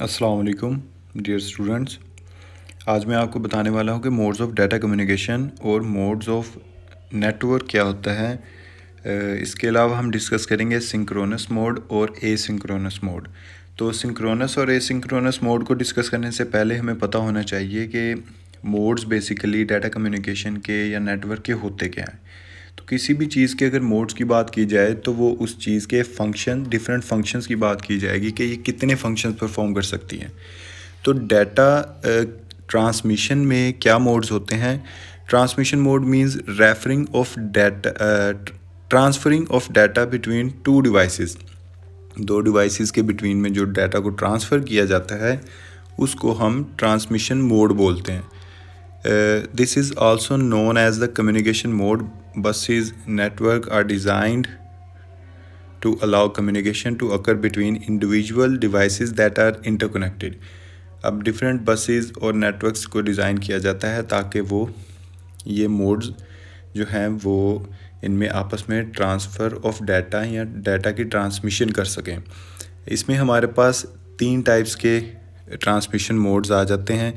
अस्सलाम वालेकुम dear students. आज मैं आपको बताने वाला हूँ कि मोड्स ऑफ़ डाटा कम्युनिकेशन और मोड्स ऑफ़ नेटवर्क क्या होता है। इसके अलावा हम डिस्कस करेंगे सिंक्रोनस मोड और एसिंक्रोनस मोड। तो सिंक्रोनस और एसिंक्रोनस मोड को डिस्कस करने से पहले हमें पता होना चाहिए कि मोड्स बेसिकली डाटा कम्युनिकेशन के या नेटवर्क के होते क्या हैं। तो किसी भी चीज़ के अगर मोड्स की बात की जाए तो वो उस चीज़ के फंक्शन डिफरेंट फंक्शंस की बात की जाएगी कि ये कितने फंक्शंस परफॉर्म कर सकती हैं। तो डाटा ट्रांसमिशन में क्या मोड्स होते हैं। Transmission mode means referring of data transferring of data between two devices. दो डिवाइसेस के बिटवीन में जो डाटा को ट्रांसफ़र किया जाता है उसको हम ट्रांसमिशन मोड बोलते हैं। This is also known as the communication mode. Buses network are designed to allow communication to occur between individual devices that are interconnected. अब डिफरेंट बसेस और नेटवर्क्स को डिज़ाइन किया जाता है ताकि वो ये मोड्स जो हैं वो इनमें आपस में ट्रांसफ़र ऑफ डाटा या डाटा की ट्रांसमिशन कर सकें। इसमें हमारे पास 3 टाइप्स के ट्रांसमिशन मोड्स आ जाते हैं।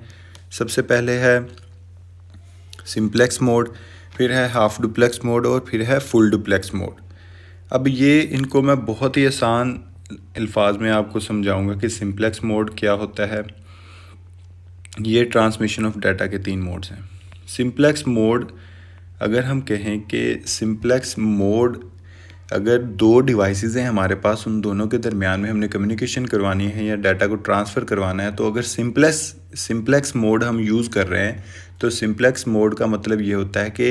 सबसे पहले है सिंप्लेक्स मोड, फिर है हाफ डुप्लेक्स मोड और फिर है फुल डुप्लेक्स मोड। अब ये इनको मैं बहुत ही आसान अल्फाज में आपको समझाऊंगा कि सिंप्लेक्स मोड क्या होता है। ये ट्रांसमिशन ऑफ डाटा के 3 मोड्स हैं। सिंप्लेक्स मोड अगर हम कहें कि सिंप्लेक्स मोड अगर 2 डिवाइसेस हैं हमारे पास, उन दोनों के दरमियान में हमने कम्युनिकेशन करवानी है या डाटा को ट्रांसफ़र करवाना है, तो अगर सिंप्लेक्स मोड हम यूज़ कर रहे हैं तो सिंप्लेक्स मोड का मतलब ये होता है कि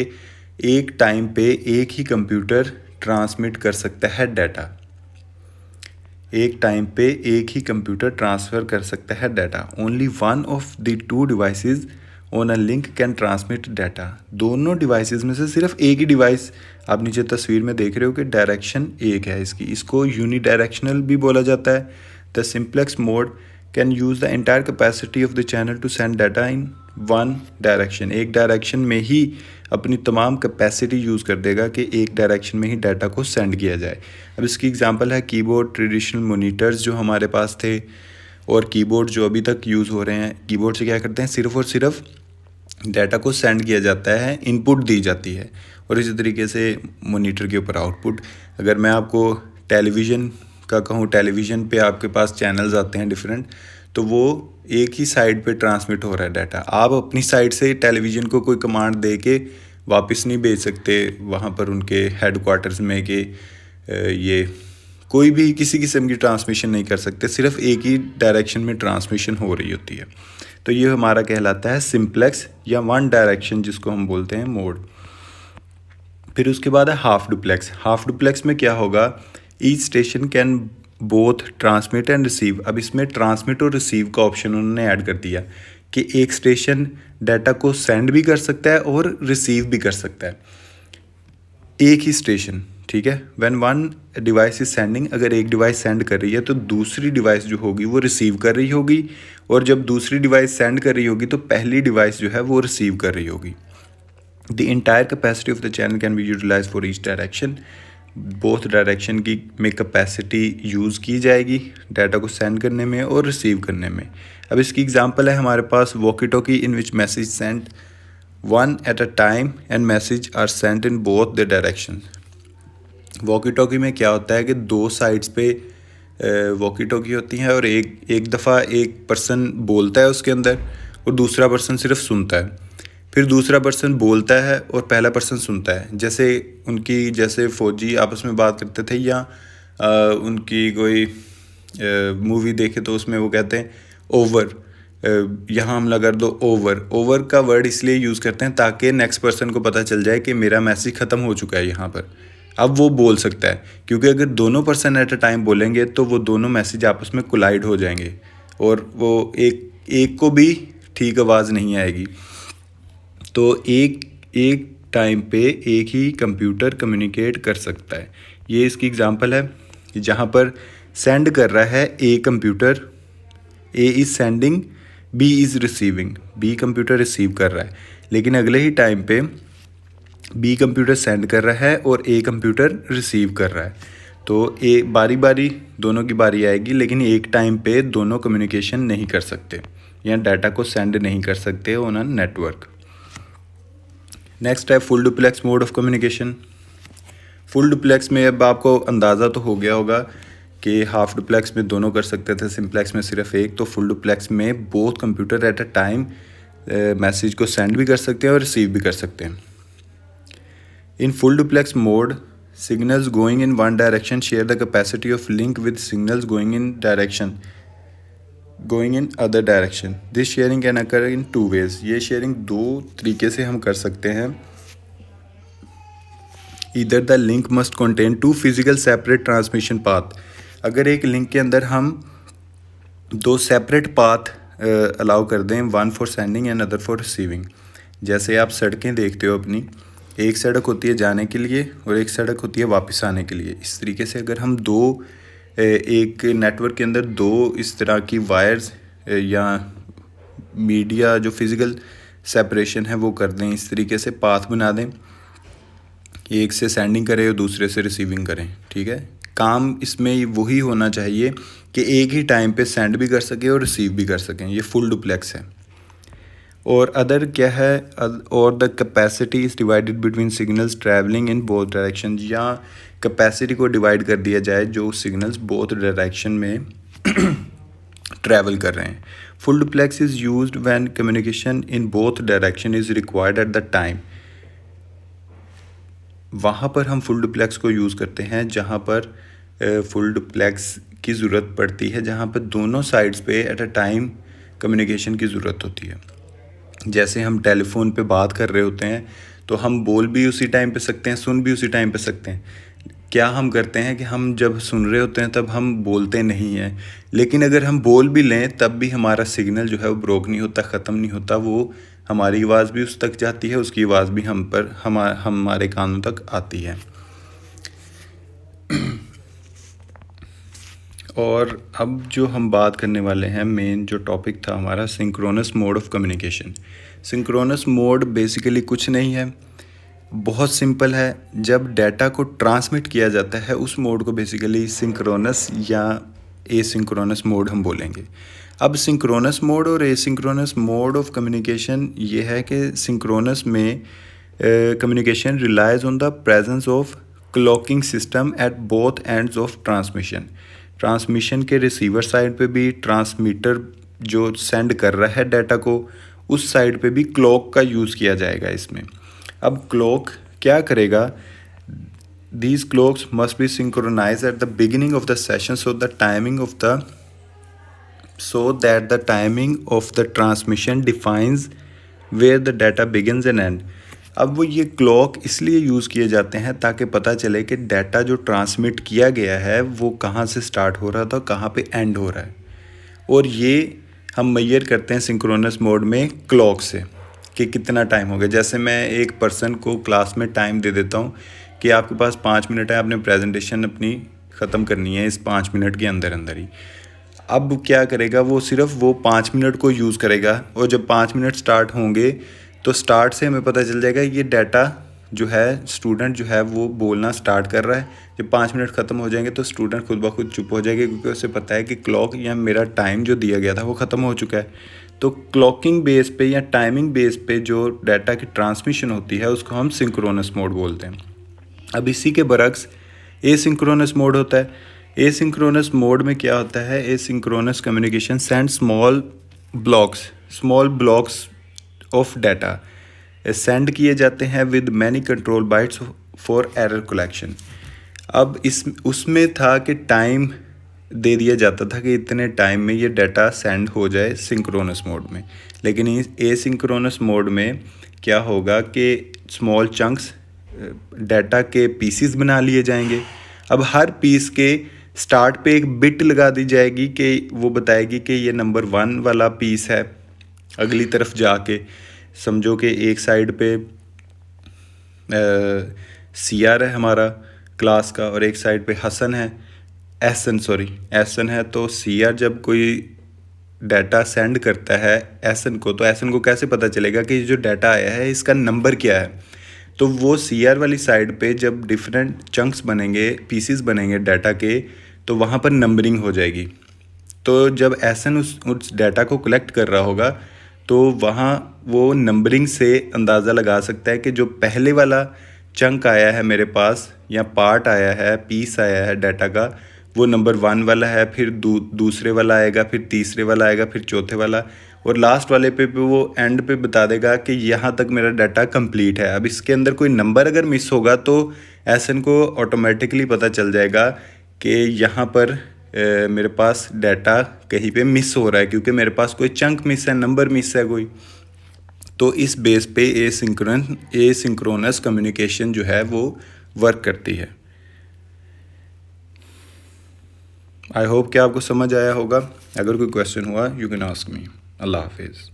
एक टाइम पे एक ही कंप्यूटर ट्रांसमिट कर सकता है डाटा। एक टाइम पे एक ही कंप्यूटर ट्रांसफ़र कर सकता है data. Only one of the 2 devices on a link can transmit data. दोनों डिवाइसेस में से सिर्फ एक ही डिवाइस, आप नीचे तस्वीर में देख रहे हो कि डायरेक्शन एक है इसको यूनी डायरेक्शनल भी बोला जाता है। The simplex mode can use the entire capacity of the channel to send data in one direction. एक डायरेक्शन में ही अपनी तमाम कैपेसिटी यूज़ कर देगा कि एक डायरेक्शन में ही डाटा को सेंड किया जाए। अब इसकी एग्जांपल है कीबोर्ड, ट्रेडिशनल मोनीटर्स जो हमारे पास थे और कीबोर्ड जो अभी तक यूज़ हो रहे हैं। कीबोर्ड से क्या करते हैं, सिर्फ़ और सिर्फ डाटा को सेंड किया जाता है, इनपुट दी जाती है, और इसी तरीके से मॉनिटर के ऊपर आउटपुट। अगर मैं आपको टेलीविज़न का कहूँ, टेलीविज़न पे आपके पास चैनल्स आते हैं डिफरेंट, तो वो एक ही साइड पे ट्रांसमिट हो रहा है डाटा। आप अपनी साइड से टेलीविज़न को कोई कमांड दे के वापस नहीं भेज सकते वहाँ पर उनके हेडक्वार्टर्स में कि ये कोई भी किसी किस्म की ट्रांसमिशन नहीं कर सकते, सिर्फ एक ही डायरेक्शन में ट्रांसमिशन हो रही होती है। तो ये हमारा कहलाता है सिंप्लेक्स या वन डायरेक्शन जिसको हम बोलते हैं मोड। फिर उसके बाद है हाफ डुप्लेक्स। हाफ डुप्लेक्स में क्या होगा, each station can both transmit and receive. अब इसमें ट्रांसमिट और रिसीव का ऑप्शन उन्होंने ऐड कर दिया कि एक स्टेशन डाटा को सेंड भी कर सकता है और रिसीव भी कर सकता है, एक ही स्टेशन। ठीक है, when one device is sending, अगर एक डिवाइस सेंड कर रही है तो दूसरी डिवाइस जो होगी वो रिसीव कर रही होगी, और जब दूसरी डिवाइस सेंड कर रही होगी तो पहली डिवाइस जो है वो रिसीव कर रही होगी। The entire capacity of the channel can be utilise for each direction. Both direction की में कैपेसिटी यूज़ की जाएगी डाटा को सेंड करने में और रिसीव करने में। अब इसकी एग्जांपल है हमारे पास walkie talkie in which message sent one at a time and message are sent in both the direction. Walkie talkie में क्या होता है कि 2 साइड्स पे वॉकी टॉकी होती हैं और एक दफ़ा एक पर्सन बोलता है उसके अंदर और दूसरा पर्सन सिर्फ सुनता है। फिर दूसरा पर्सन बोलता है और पहला पर्सन सुनता है। जैसे फ़ौजी आपस में बात करते थे या उनकी कोई मूवी देखे तो उसमें वो कहते हैं ओवर, यहाँ हमला कर दो, ओवर का वर्ड इसलिए यूज़ करते हैं ताकि नेक्स्ट पर्सन को पता चल जाए कि मेरा मैसेज ख़त्म हो चुका है यहाँ पर, अब वो बोल सकता है। क्योंकि अगर दोनों पर्सन एट अ टाइम बोलेंगे तो वो दोनों मैसेज आपस में कोलाइड हो जाएंगे और वो एक को भी ठीक आवाज़ नहीं आएगी। तो एक टाइम पे एक ही कंप्यूटर कम्युनिकेट कर सकता है। ये इसकी एग्जांपल है जहाँ पर सेंड कर रहा है A computer, A is sending, B is receiving. B computer receive कर रहा है, लेकिन अगले ही टाइम पे बी कंप्यूटर सेंड कर रहा है और ए कंप्यूटर रिसीव कर रहा है। तो एक बारी बारी दोनों की बारी आएगी, लेकिन एक टाइम पे दोनों कम्युनिकेशन नहीं कर सकते या डाटा को सेंड नहीं कर सकते ऑन अ नेटवर्क। नेक्स्ट है full duplex mode of communication. Full duplex में अब आपको अंदाज़ा तो हो गया होगा कि हाफ डुप्लेक्स में दोनों कर सकते थे, सिंप्लेक्स में सिर्फ एक। तो फुल डुप्लेक्स में both computer eight a time message को सेंड भी कर सकते हैं और रिसीव भी कर सकते हैं। In full duplex mode signals going in one direction share the capacity of link with signals going in other direction. This sharing can occur in two ways. ये sharing दो तरीके से हम कर सकते हैं। Either the link must contain two physical separate transmission path. अगर एक लिंक के अंदर हम दो सेपरेट पाथ अलाउ कर दें, one for sending end other for receiving. जैसे आप सड़कें देखते हो अपनी, एक सड़क होती है जाने के लिए और एक सड़क होती है वापस आने के लिए। इस तरीके से अगर हम एक नेटवर्क के अंदर दो इस तरह की वायर्स या मीडिया जो फिज़िकल सेपरेशन है वो कर दें, इस तरीके से पाथ बना दें, एक से सेंडिंग करें और दूसरे से रिसीविंग करें। ठीक है, काम इसमें वही होना चाहिए कि एक ही टाइम पे सेंड भी कर सकें और रिसीव भी कर सकें। ये फुल डुप्लेक्स है। और अदर क्या है, और the capacity is divided between signals travelling in both direction, या कैपेसिटी को डिवाइड कर दिया जाए जो सिग्नल्स बोथ डायरेक्शन में ट्रैवल कर रहे हैं। Full duplex is used when communication in both direction is required at the time. वहाँ पर हम फुल डुप्लेक्स को यूज़ करते हैं जहाँ पर फुल डुप्लेक्स की ज़रूरत पड़ती है, जहाँ पर दोनों साइड्स पे एट अ टाइम कम्युनिकेशन की ज़रूरत होती है। जैसे हम टेलीफोन पे बात कर रहे होते हैं तो हम बोल भी उसी टाइम पे सकते हैं, सुन भी उसी टाइम पे सकते हैं। क्या हम करते हैं कि हम जब सुन रहे होते हैं तब हम बोलते नहीं हैं, लेकिन अगर हम बोल भी लें तब भी हमारा सिग्नल जो है वो ब्रोक नहीं होता, ख़त्म नहीं होता। वो हमारी आवाज़ भी उस तक जाती है, उसकी आवाज़ भी हमारे कानों तक आती है। और अब जो हम बात करने वाले हैं, मेन जो टॉपिक था हमारा, synchronous mode of communication. Synchronous mode basically कुछ नहीं है, बहुत सिंपल है। जब डाटा को ट्रांसमिट किया जाता है उस मोड को बेसिकली सिंक्रोनस या एसिंक्रोनस मोड हम बोलेंगे। अब सिंक्रोनस मोड और एसिंक्रोनस मोड ऑफ कम्युनिकेशन ये है कि सिंक्रोनस में communication relies on the presence of clocking system at both ends of transmission. Transmission के रिसीवर साइड पे भी, ट्रांसमीटर जो सेंड कर रहा है डाटा को उस साइड पे भी क्लॉक का यूज़ किया जाएगा इसमें। अब क्लॉक क्या करेगा, these clocks must be synchronise at the beginning of the session so that the timing of the transmission defines where the data begins and end. अब वो ये क्लॉक इसलिए यूज़ किए जाते हैं ताकि पता चले कि डाटा जो ट्रांसमिट किया गया है वो कहाँ से स्टार्ट हो रहा था, कहाँ पे एंड हो रहा है। और ये हम मेजर करते हैं सिंक्रोनस मोड में क्लॉक से कि कितना टाइम हो गया। जैसे मैं एक पर्सन को क्लास में टाइम दे देता हूँ कि आपके पास 5 मिनट है, आपने प्रेजेंटेशन अपनी ख़त्म करनी है इस 5 मिनट के अंदर अंदर ही। अब क्या करेगा, वो सिर्फ वो 5 मिनट को यूज़ करेगा, और जब 5 मिनट स्टार्ट होंगे तो स्टार्ट से हमें पता चल जाएगा ये डाटा जो है, स्टूडेंट जो है वो बोलना स्टार्ट कर रहा है। जब 5 मिनट ख़त्म हो जाएंगे तो स्टूडेंट खुद ब खुद चुप हो जाएगा, क्योंकि उसे पता है कि क्लॉक या मेरा टाइम जो दिया गया था वो ख़त्म हो चुका है। तो क्लॉकिंग बेस पे या टाइमिंग बेस पे जो डाटा की ट्रांसमिशन होती है उसको हम सिंक्रोनस मोड बोलते हैं। अब इसी के बरक्स एसिंक्रोनस मोड होता है। एसिंक्रोनस मोड में क्या होता है, asynchronous communication send small blocks of data send किए जाते हैं with many control bytes for error collection. अब उसमें था कि टाइम दे दिया जाता था कि इतने टाइम में ये डाटा सेंड हो जाए सिंक्रोनस मोड में। लेकिन इस एसिंक्रोनस मोड में क्या होगा कि स्मॉल चंक्स डाटा के पीसीस बना लिए जाएंगे। अब हर पीस के स्टार्ट पे एक बिट लगा दी जाएगी कि वो बताएगी कि ये नंबर 1 वाला पीस है। अगली तरफ जाके समझो कि एक साइड पे CR है हमारा क्लास का और एक साइड पे हसन है, एहसन है। तो CR जब कोई डाटा सेंड करता है एहसन को, तो एहसन को कैसे पता चलेगा कि जो डाटा आया है इसका नंबर क्या है। तो वो CR वाली साइड पे जब डिफरेंट चंक्स बनेंगे, पीसीस बनेंगे डाटा के, तो वहाँ पर नंबरिंग हो जाएगी। तो जब एसन उस डाटा को कलेक्ट कर रहा होगा तो वहाँ वो नंबरिंग से अंदाज़ा लगा सकता है कि जो पहले वाला चंक आया है मेरे पास, या पार्ट आया है, पीस आया है डाटा का, वो नंबर 1 वाला है, फिर दूसरे वाला आएगा, फिर तीसरे वाला आएगा, फिर चौथे वाला, और लास्ट वाले पे वो एंड पे बता देगा कि यहाँ तक मेरा डाटा कंप्लीट है। अब इसके अंदर कोई नंबर अगर मिस होगा तो एसन को ऑटोमेटिकली पता चल जाएगा कि यहाँ पर मेरे पास डाटा कहीं पे मिस हो रहा है, क्योंकि मेरे पास कोई चंक मिस है, नंबर मिस है कोई। तो इस बेस पे एसिंक्रोनस कम्युनिकेशन जो है वो वर्क करती है। आई होप कि आपको समझ आया होगा। अगर कोई क्वेश्चन हुआ यू कैन आस्क मी। अल्लाह हाफिज़।